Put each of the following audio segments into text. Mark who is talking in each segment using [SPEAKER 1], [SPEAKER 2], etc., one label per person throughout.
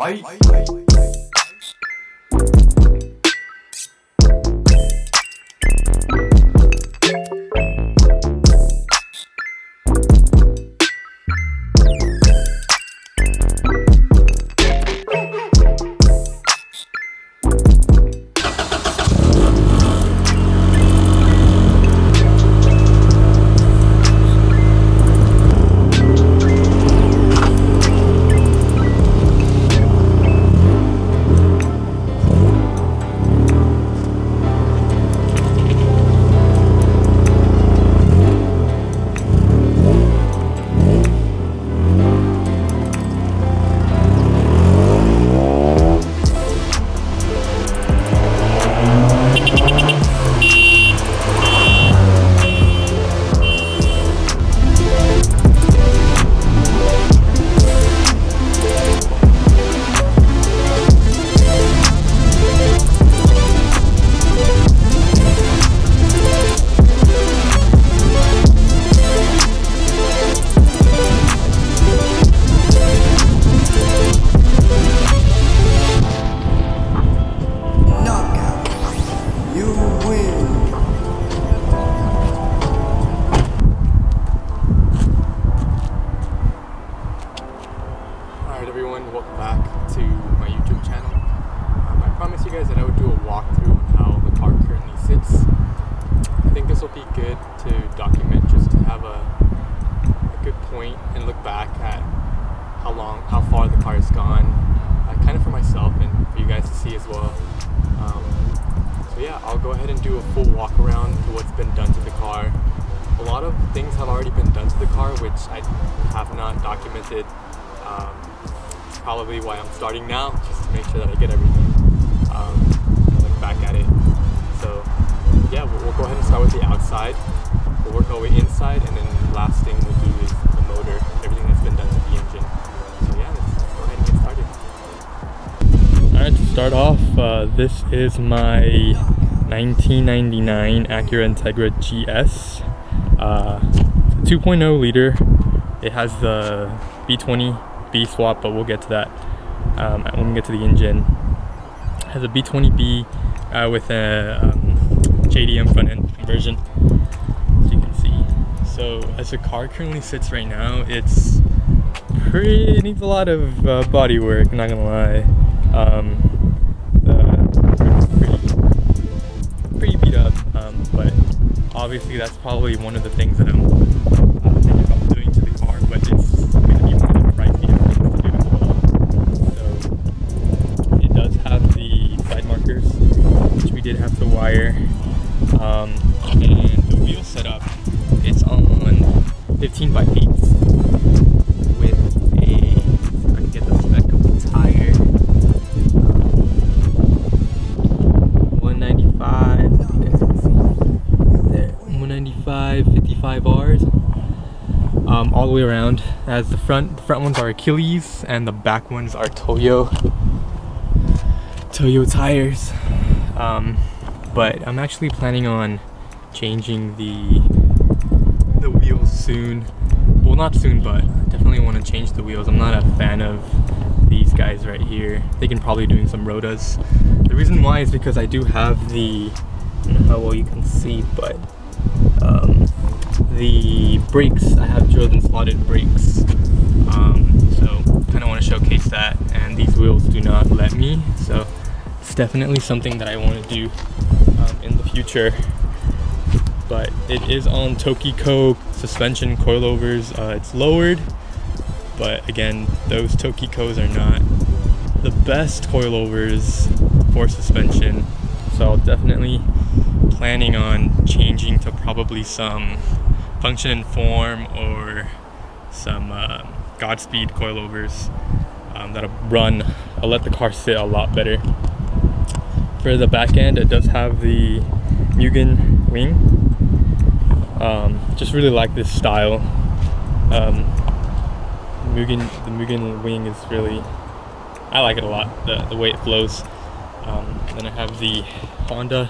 [SPEAKER 1] Fight.
[SPEAKER 2] Everyone, welcome back to my YouTube channel. I promised you guys that I would do a walkthrough on how the car currently sits. I think this will be good to document, just to have a good point and look back at how far the car has gone, kind of for myself and for you guys to see as well. So yeah, I'll go ahead and do a full walk around to what's been done to the car. A lot of things have already been done to the car, which I have not documented. Probably why I'm starting now, just to make sure that I get everything and look back at it. So yeah, we'll go ahead and start with the outside. We'll work our way inside, and then the last thing we'll do is the motor, everything that's been done to the engine. So yeah, let's go ahead and get started. Alright, to start off, this is my 1999 Acura Integra GS. 2.0 liter. It has the B20 B swap, but we'll get to that when we get to the engine. It has a B20B with a JDM front end conversion, as you can see. So as the car currently sits right now, it needs a lot of body work, not gonna lie. Pretty beat up, but obviously that's probably one of the things that I'm thinking about doing to the car, but it's gonna be one of the pricier things to do as well. So it does have the side markers, which we did have to wire, and the wheel setup, it's on 15 by 8 with a, if I can get the spec of the tire, 195, there, 195 55 Rs. All the way around, as the front ones are Achilles and the back ones are Toyo tires. But I'm actually planning on changing the wheels soon. Well, not soon, but definitely want to change the wheels. I'm not a fan of these guys right here. They can probably doing some rotas. The reason why is because I do have the, I don't know how well you can see, but the brakes, I have drilled and slotted brakes, so kind of want to showcase that, and these wheels do not let me, so it's definitely something that I want to do in the future. But it is on Tokico suspension coilovers. It's lowered, but again, those Tokicos are not the best coilovers for suspension, so I'm definitely planning on changing to probably some function and form or some Godspeed coilovers that'll run. I'll let the car sit a lot better. For the back end, it does have the Mugen wing. Just really like this style. The Mugen wing is really, I like it a lot, the way it flows. Then I have the Honda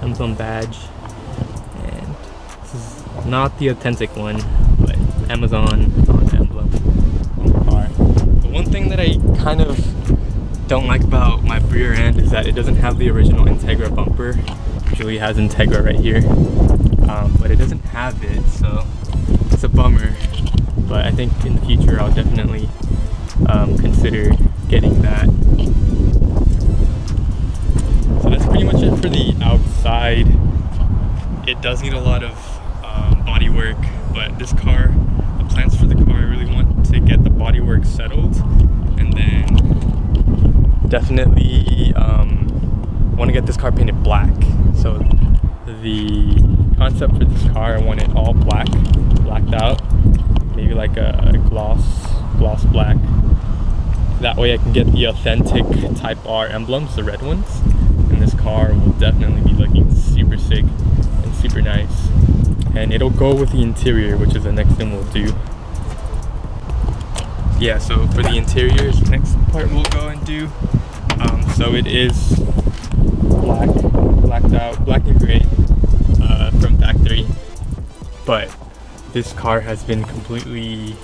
[SPEAKER 2] emblem badge, and this is not the authentic one, but Amazon Honda emblem on the car. The one thing that I kind of don't like about my rear end is that it doesn't have the original Integra bumper. Usually it has Integra right here, but it doesn't have it, so it's a bummer. But I think in the future I'll definitely consider getting that. So that's pretty much it for the outside. It does need a lot of body work, but this car, the plans for the car, I really want to get the body work settled, and then definitely want to get this car painted black. So the concept for this car, I want it all blacked out, maybe like a gloss black. That way I can get the authentic Type R emblems, the red ones, and this car will definitely be looking super sick and super nice. And it'll go with the interior, which is the next thing we'll do. Yeah, so for the interior is the next part we'll go and do. So it is blacked out, black and gray from factory, but this car has been completely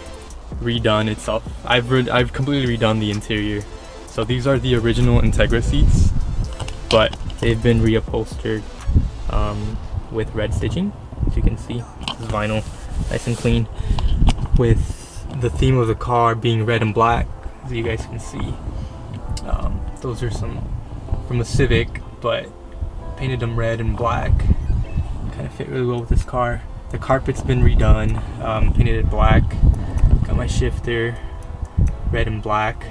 [SPEAKER 2] redone itself. I've completely redone the interior. So these are the original Integra seats, but they've been reupholstered with red stitching. As you can see, this is vinyl, nice and clean, with the theme of the car being red and black, as you guys can see. Those are some from a Civic, but painted them red and black. Kind of fit really well with this car. The carpet's been redone, painted it black. Got my shifter, red and black.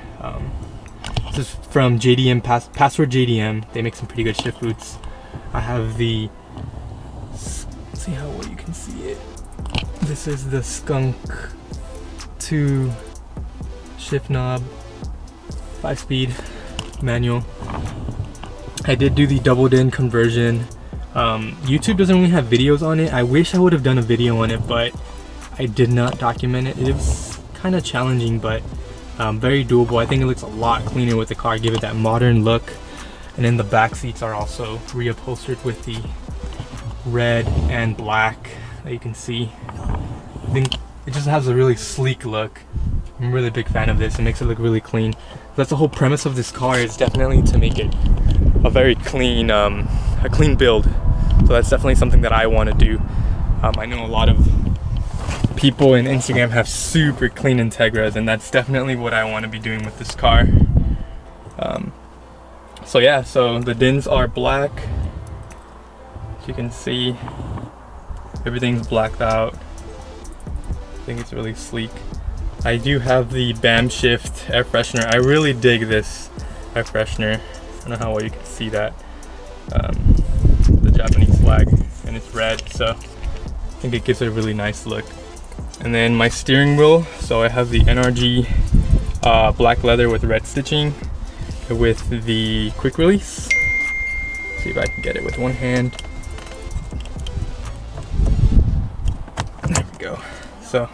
[SPEAKER 2] This is from JDM, Password JDM. They make some pretty good shift boots. I have the, let's see how well you can see it. This is the Skunk 2 shift knob, 5-speed manual. I did do the doubled in conversion. YouTube doesn't really have videos on it. I wish I would have done a video on it, but I did not document it. It was kind of challenging, but very doable. I think it looks a lot cleaner with the car, give it that modern look. And then the back seats are also reupholstered with the red and black that you can see. I think it just has a really sleek look. I'm a really big fan of this. It makes it look really clean. That's the whole premise of this car, is definitely to make it a very clean, a clean build. So that's definitely something that I want to do. I know a lot of people in Instagram have super clean Integras, and that's definitely what I want to be doing with this car. So yeah, so the DINs are black. As you can see, everything's blacked out. I think it's really sleek. I do have the BAM Shift air freshener. I really dig this air freshener. I don't know how well you can see that. The Japanese flag, and it's red, so I think it gives it a really nice look. And then my steering wheel, so I have the NRG black leather with red stitching with the quick release. See if I can get it with one hand. There we go. So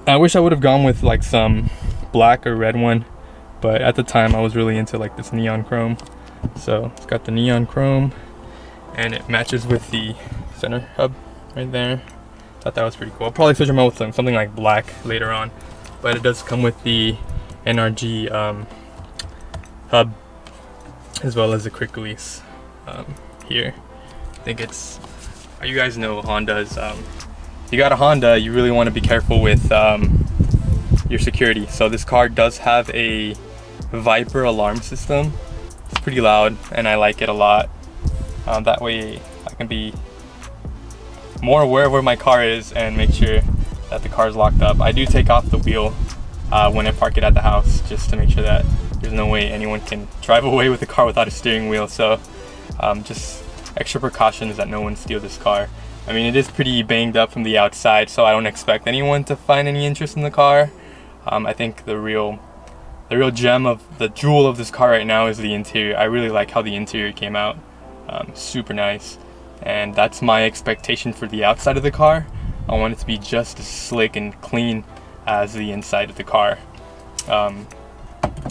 [SPEAKER 2] I wish I would have gone with like some black or red one, but at the time I was really into like this neon chrome. So it's got the neon chrome and it matches with the center hub right there. Thought that was pretty cool. I'll probably switch them out with something like black later on, but it does come with the NRG hub as well as the quick release here. I think it's, you guys know Honda's, if you got a Honda, you really want to be careful with your security. So this car does have a Viper alarm system. It's pretty loud and I like it a lot. That way I can be more aware of where my car is and make sure that the car is locked up. I do take off the wheel when I park it at the house, just to make sure that there's no way anyone can drive away with the car without a steering wheel. So just extra precautions that no one steals this car. I mean, it is pretty banged up from the outside, so I don't expect anyone to find any interest in the car. I think the real gem of the jewel of this car right now is the interior. I really like how the interior came out. Super nice. And that's my expectation for the outside of the car. I want it to be just as slick and clean as the inside of the car.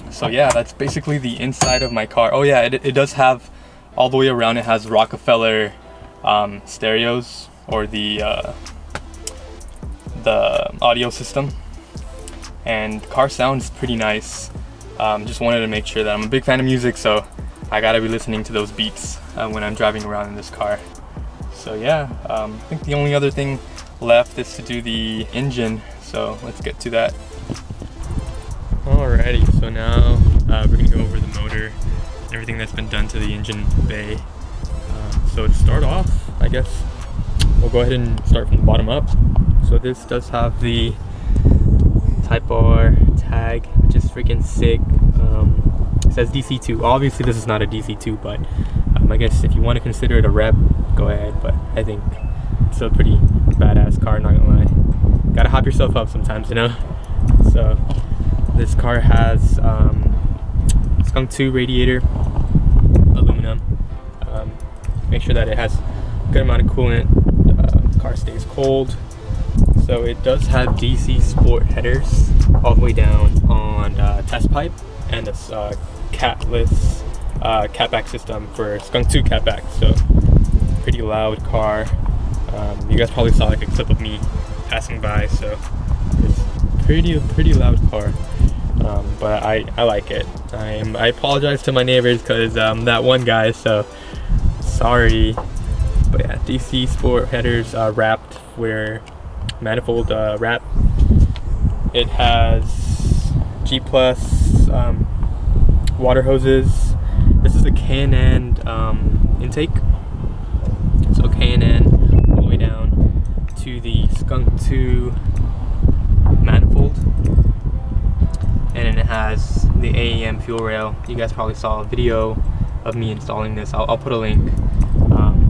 [SPEAKER 2] So yeah, that's basically the inside of my car. Oh yeah, it does have, all the way around it has Rockefeller stereos, or the audio system, and car sounds pretty nice. Just wanted to make sure that I'm a big fan of music, so I gotta be listening to those beats when I'm driving around in this car. So yeah, I think the only other thing left is to do the engine, so let's get to that. Alrighty, so now we're gonna go over the motor and everything that's been done to the engine bay. So to start off, I guess we'll go ahead and start from the bottom up. So this does have the Type R tag, which is freaking sick. It says DC2. Obviously this is not a DC2, but I guess if you want to consider it a rep, go ahead. But I think it's a pretty badass car, not gonna lie. Gotta hop yourself up sometimes, you know? So this car has Skunk 2 radiator, aluminum. Make sure that it has a good amount of coolant. The car stays cold. So it does have DC sport headers all the way down on test pipe, and this catless catback system for Skunk 2 catback. So pretty loud car. You guys probably saw like a clip of me passing by, so it's pretty loud car. But I like it. I apologize to my neighbors because that one guy, so sorry. But yeah, DC sport headers wrapped where manifold wrap. It has G plus water hoses. This is a K&N intake, so K&N all the way down to the Skunk 2 manifold, and then it has the AEM fuel rail. You guys probably saw a video of me installing this. I'll put a link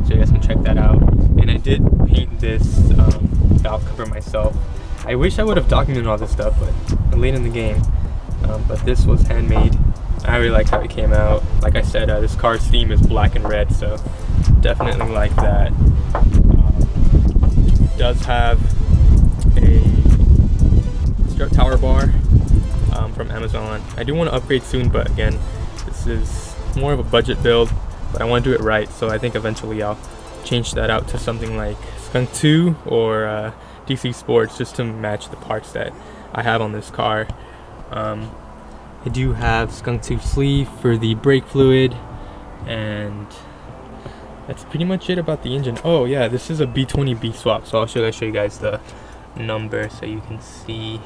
[SPEAKER 2] so you guys can check that out. And I did paint this valve cover myself. I wish I would have documented all this stuff, but I'm late in the game. But this was handmade. I really like how it came out. Like I said, this car's theme is black and red, so definitely like that. It does have a strut tower bar from Amazon. I do want to upgrade soon, but again, this is more of a budget build, but I want to do it right, so I think eventually I'll change that out to something like Skunk 2 or DC Sports, just to match the parts that I have on this car. I do have Skunk 2 sleeve for the brake fluid, and that's pretty much it about the engine. Oh yeah, this is a B20B swap, so I'll show you guys the number so you can see.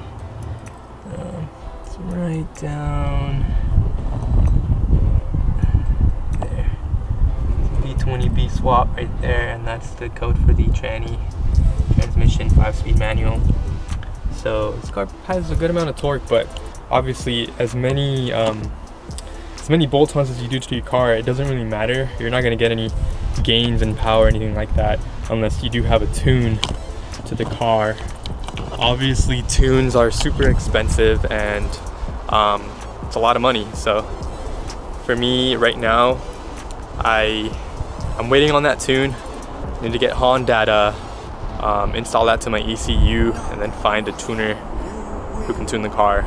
[SPEAKER 2] It's right down there. B20B swap right there, and that's the code for the tranny transmission 5-speed manual. So this car has a good amount of torque, but obviously as many bolt-ons as you do to your car, it doesn't really matter. You're not going to get any gains in power or anything like that unless you do have a tune to the car. Obviously tunes are super expensive, and it's a lot of money. So for me right now, I'm waiting on that tune. I need to get HON data, install that to my ECU, and then find a tuner who can tune the car.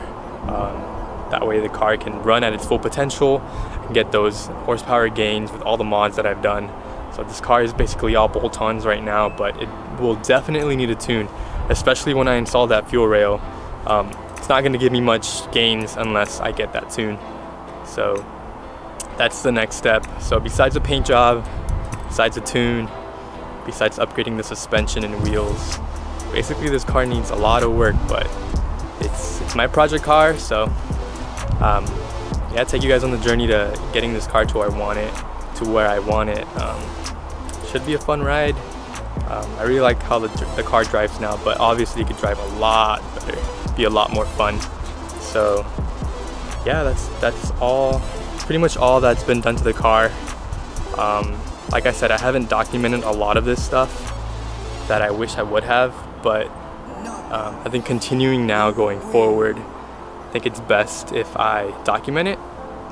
[SPEAKER 2] That way the car can run at its full potential and get those horsepower gains with all the mods that I've done. So this car is basically all bolt-ons right now, but it will definitely need a tune, especially when I install that fuel rail. It's not going to give me much gains unless I get that tune. So that's the next step. So besides a paint job, besides a tune, besides upgrading the suspension and wheels, basically this car needs a lot of work, but it's my project car. So yeah, take you guys on the journey to getting this car to where I want it. Should be a fun ride. I really like how the car drives now, but obviously it could drive a lot better, be a lot more fun. So yeah, that's all, pretty much all that's been done to the car. Like I said, I haven't documented a lot of this stuff that I wish I would have, but I think continuing now going forward, I think it's best if I document it.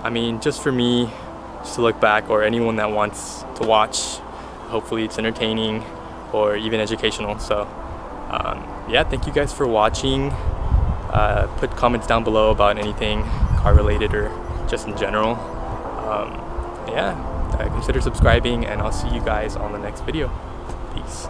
[SPEAKER 2] I mean, just for me, just to look back, or anyone that wants to watch. Hopefully it's entertaining or even educational. So yeah, thank you guys for watching. Put comments down below about anything car related or just in general. Yeah, consider subscribing, and I'll see you guys on the next video. Peace.